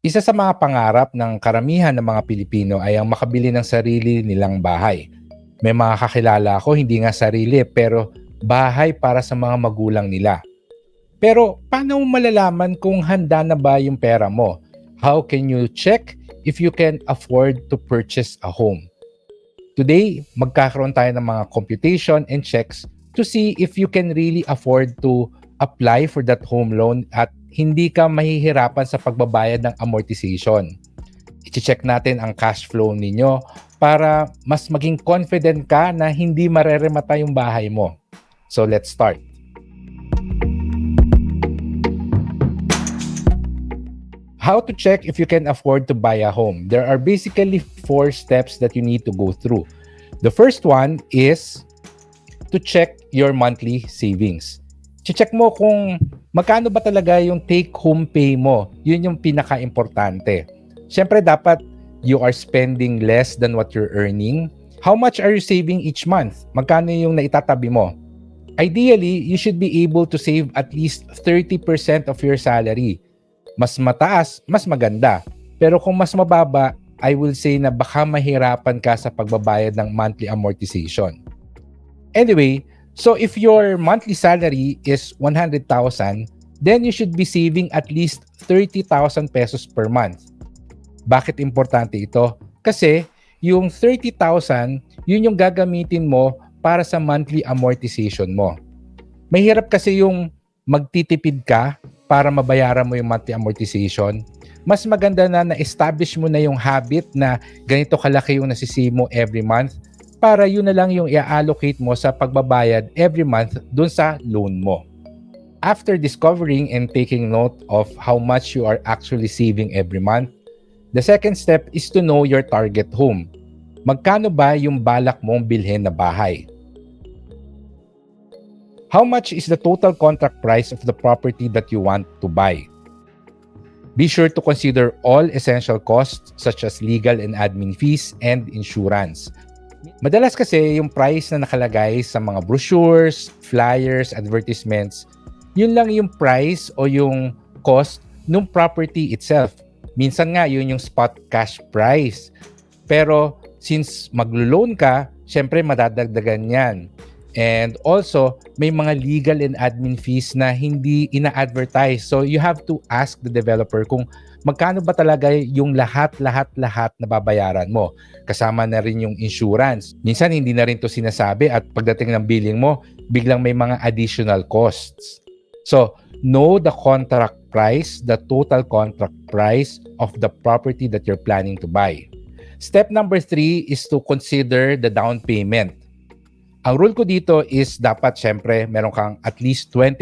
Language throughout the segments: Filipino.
Isa sa mga pangarap ng karamihan ng mga Pilipino ay ang makabili ng sarili nilang bahay. May mga kakilala ko hindi nga sarili pero bahay para sa mga magulang nila. Pero paano mo malalaman kung handa na ba yung pera mo? How can you check if you can afford to purchase a home? Today, magkakaroon tayo ng mga computation and checks to see if you can really afford to apply for that home loan at hindi ka mahihirapan sa pagbabayad ng amortization. I-check natin ang cash flow ninyo para mas maging confident ka na hindi mareremata yung bahay mo. So let's start. How to check if you can afford to buy a home? There are basically 4 steps that you need to go through. The first one is to check your monthly savings. Check mo kung magkano ba talaga yung take-home pay mo. Yun yung pinaka-importante. Siyempre, dapat you are spending less than what you're earning. How much are you saving each month? Magkano yung naitatabi mo? Ideally, you should be able to save at least 30% of your salary. Mas mataas, mas maganda. Pero kung mas mababa, I will say na baka mahirapan ka sa pagbabayad ng monthly amortization. Anyway, so if your monthly salary is 100,000, then you should be saving at least 30,000 pesos per month. Bakit importante ito? Kasi yung 30,000, yun yung gagamitin mo para sa monthly amortization mo. Mahirap kasi yung magtitipid ka para mabayaran mo yung monthly amortization. Mas maganda na na-establish mo na yung habit na ganito kalaki yung nasisave mo every month para yun na lang yung i-allocate mo sa pagbabayad every month dun sa loan mo. After discovering and taking note of how much you are actually saving every month, the second step is to know your target home. Magkano ba yung balak mong bilhin na bahay? How much is the total contract price of the property that you want to buy? Be sure to consider all essential costs such as legal and admin fees and insurance. Madalas kasi yung price na nakalagay sa mga brochures, flyers, advertisements, yun lang yung price o yung cost ng property itself. Minsan nga yun yung spot cash price. Pero since maglo-loan ka, syempre madadagdagan yan. And also, may mga legal and admin fees na hindi ina-advertise. So, you have to ask the developer kung magkano ba talaga yung lahat na babayaran mo. Kasama na rin yung insurance. Minsan, hindi na rin to sinasabi at pagdating ng billing mo, biglang may mga additional costs. So, know the contract price, the total contract price of the property that you're planning to buy. Step number 3 is to consider the down payment. Ang rule ko dito is dapat syempre meron kang at least 20%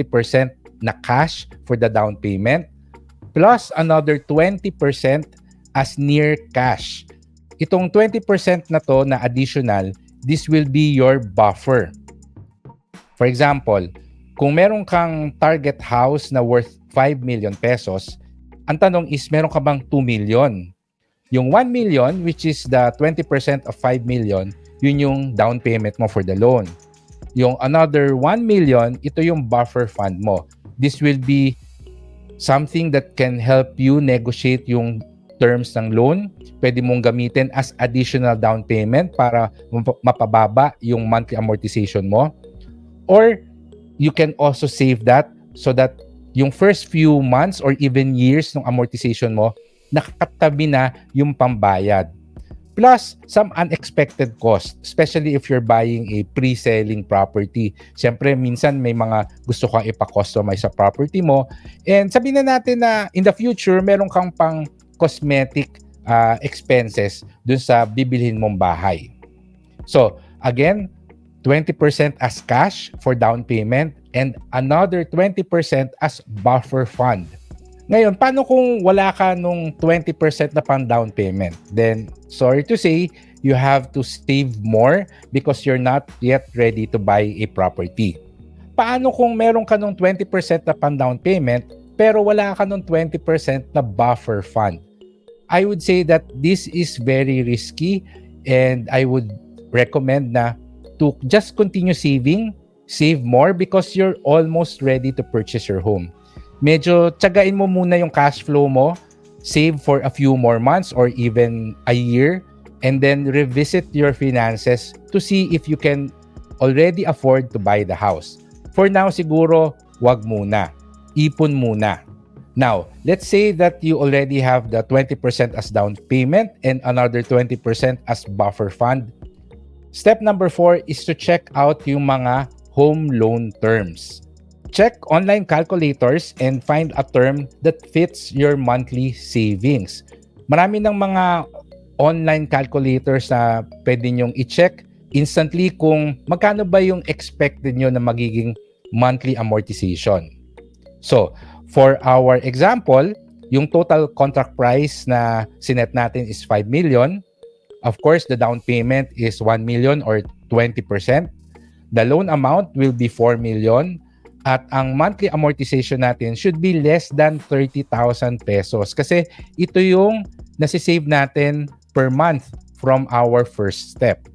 na cash for the down payment plus another 20% as near cash. Itong 20% na to na additional, this will be your buffer. For example, kung meron kang target house na worth 5 million pesos, ang tanong is meron ka bang 2 million? Yung 1 million, which is the 20% of 5 million, yun yung down payment mo for the loan. Yung another 1 million, ito yung buffer fund mo. This will be something that can help you negotiate yung terms ng loan. Pwede mong gamitin as additional down payment para mapababa yung monthly amortization mo. Or you can also save that so that yung first few months or even years ng amortization mo, nakakatabi na yung pambayad. Plus, some unexpected costs, especially if you're buying a pre-selling property. Siyempre, minsan may mga gusto kang ipa-customize sa property mo. And sabihin na natin na in the future, meron kang pang cosmetic expenses dun sa bibilhin mong bahay. So, again, 20% as cash for down payment and another 20% as buffer fund. Ngayon, paano kung wala ka nung 20% na pang down payment? Then, sorry to say, you have to save more because you're not yet ready to buy a property. Paano kung meron ka nung 20% na pang down payment pero wala ka nung 20% na buffer fund? I would say that this is very risky and I would recommend na to just continue saving, save more because you're almost ready to purchase your home. Medyo tiyagain mo muna yung cash flow mo save for a few more months or even a year, and then revisit your finances to see if you can already afford to buy the house. For now, siguro, wag muna. Ipon muna. Now, let's say that you already have the 20% as down payment and another 20% as buffer fund. Step number 4 is to check out yung mga home loan terms. Check online calculators and find a term that fits your monthly savings. Marami ng mga online calculators na pwede nyong i-check instantly kung magkano ba yung expected nyo na magiging monthly amortization. So, for our example, yung total contract price na sinet natin is 5 million. Of course, the down payment is 1 million or 20%. The loan amount will be 4 million. At ang monthly amortization natin should be less than 30,000 pesos. Kasi ito yung nasisave natin per month from our first step.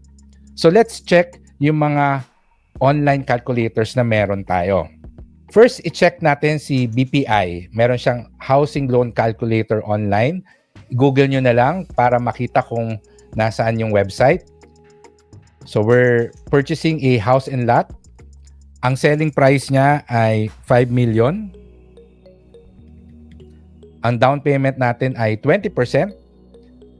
So let's check yung mga online calculators na meron tayo. First, i-check natin si BPI. Meron siyang housing loan calculator online. Google nyo na lang para makita kung nasaan yung website. So we're purchasing a house and lot. Ang selling price niya ay 5 million. Ang down payment natin ay 20%.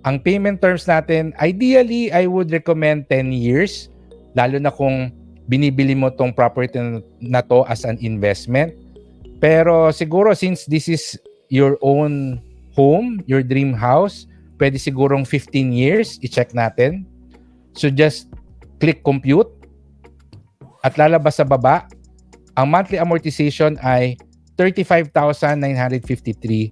Ang payment terms natin, ideally, I would recommend 10 years. Lalo na kung binibili mo tong property na to as an investment. Pero siguro since this is your own home, your dream house, pwede sigurong 15 years, i-check natin. So just click compute. At lalabas sa baba, ang monthly amortization ay 35,953.13.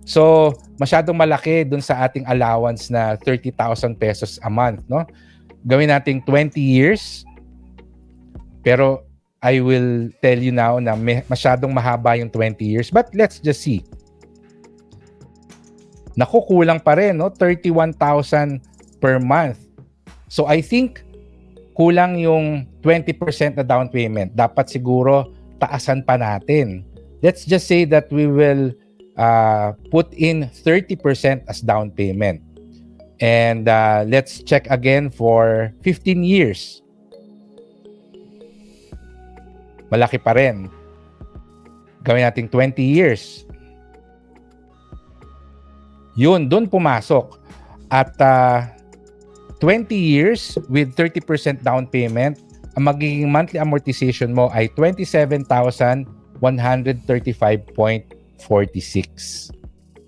So, masyadong malaki dun sa ating allowance na 30,000 pesos a month, no? Gawin nating 20 years. Pero I will tell you now na masyadong mahaba yung 20 years. But let's just see. Naku, kulang pa rin, no? 31,000 per month. So, I think kulang yung 20% na down payment. Dapat siguro taasan pa natin. Let's just say that we will put in 30% as down payment. And let's check again for 15 years. Malaki pa rin. Gawin natin 20 years. Yun, dun pumasok. At 20 years with 30% down payment, ang magiging monthly amortization mo ay 27,135.46.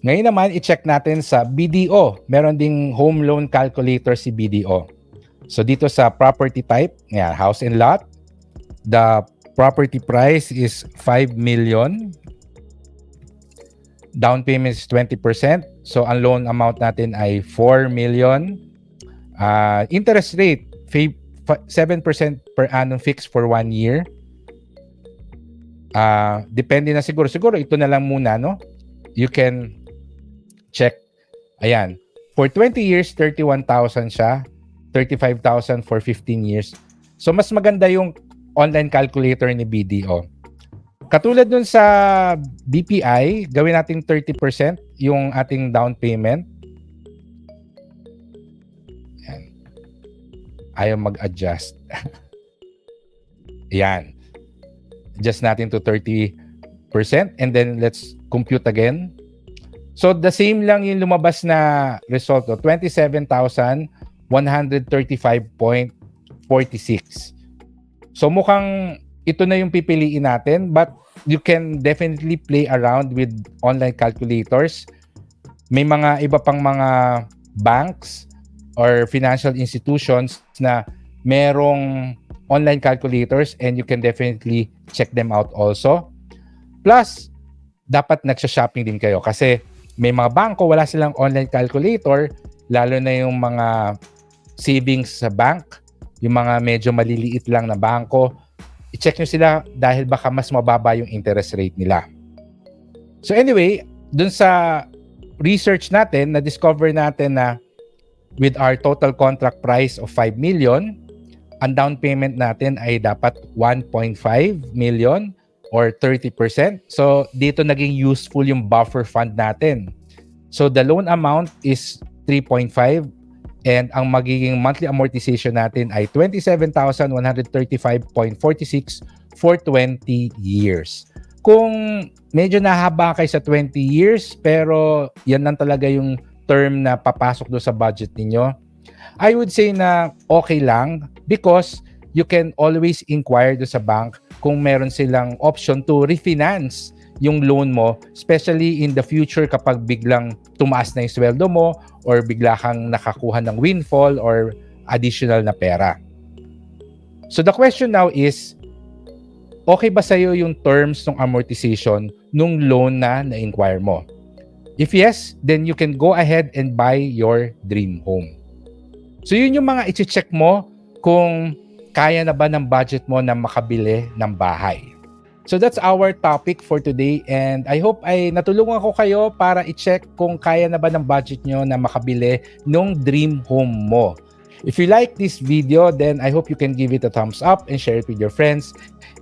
Ngayon naman, i-check natin sa BDO. Meron ding home loan calculator si BDO. So dito sa property type, house and lot, the property price is 5 million. Down payment is 20%. So ang loan amount natin ay 4 million. Interest rate 7% per annum fixed for 1 year. Depende na siguro ito na lang muna, no? You can check. Ayan, for 20 years 31,000 siya, 35,000 for 15 years. So mas maganda yung online calculator ni BDO. Katulad dun sa BPI, gawin nating 30% yung ating down payment. Ayaw mag-adjust. Ayan. Adjust natin to 30% and then let's compute again. So the same lang yung lumabas na result, 27,135.46. So mukhang ito na yung pipiliin natin, but you can definitely play around with online calculators. May mga iba pang mga banks or financial institutions na merong online calculators and you can definitely check them out also. Plus, dapat nagsha-shopping din kayo kasi may mga bangko wala silang online calculator, lalo na yung mga savings sa bank, yung mga medyo maliliit lang na bangko. I-check nyo sila dahil baka mas mababa yung interest rate nila. So anyway, dun sa research natin, na-discover natin na with our total contract price of 5 million, ang down payment natin ay dapat 1.5 million or 30%. So dito naging useful yung buffer fund natin. So the loan amount is 3.5 and ang magiging monthly amortization natin ay 27,135.46 for 20 years. Kung medyo nahaba kayo sa 20 years pero yan lang talaga yung term na papasok do sa budget ninyo, I would say na okay lang because you can always inquire do sa bank kung meron silang option to refinance yung loan mo, especially in the future kapag biglang tumaas na yung sweldo mo or bigla kang nakakuha ng windfall or additional na pera. So the question now is, okay ba sa'yo yung terms ng amortization nung loan na na-inquire mo? If yes, then you can go ahead and buy your dream home. So yun yung mga i-check mo kung kaya na ba ng budget mo na makabili ng bahay. So that's our topic for today and I hope ay natulungan ko kayo para i-check kung kaya na ba ng budget nyo na makabili ng dream home mo. If you like this video, then I hope you can give it a thumbs up and share it with your friends.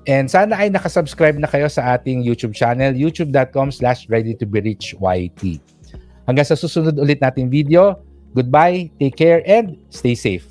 And sana ay nakasubscribe na kayo sa ating YouTube channel, youtube.com/readytoberichyt. Hanggang sa susunod ulit nating video, goodbye, take care, and stay safe.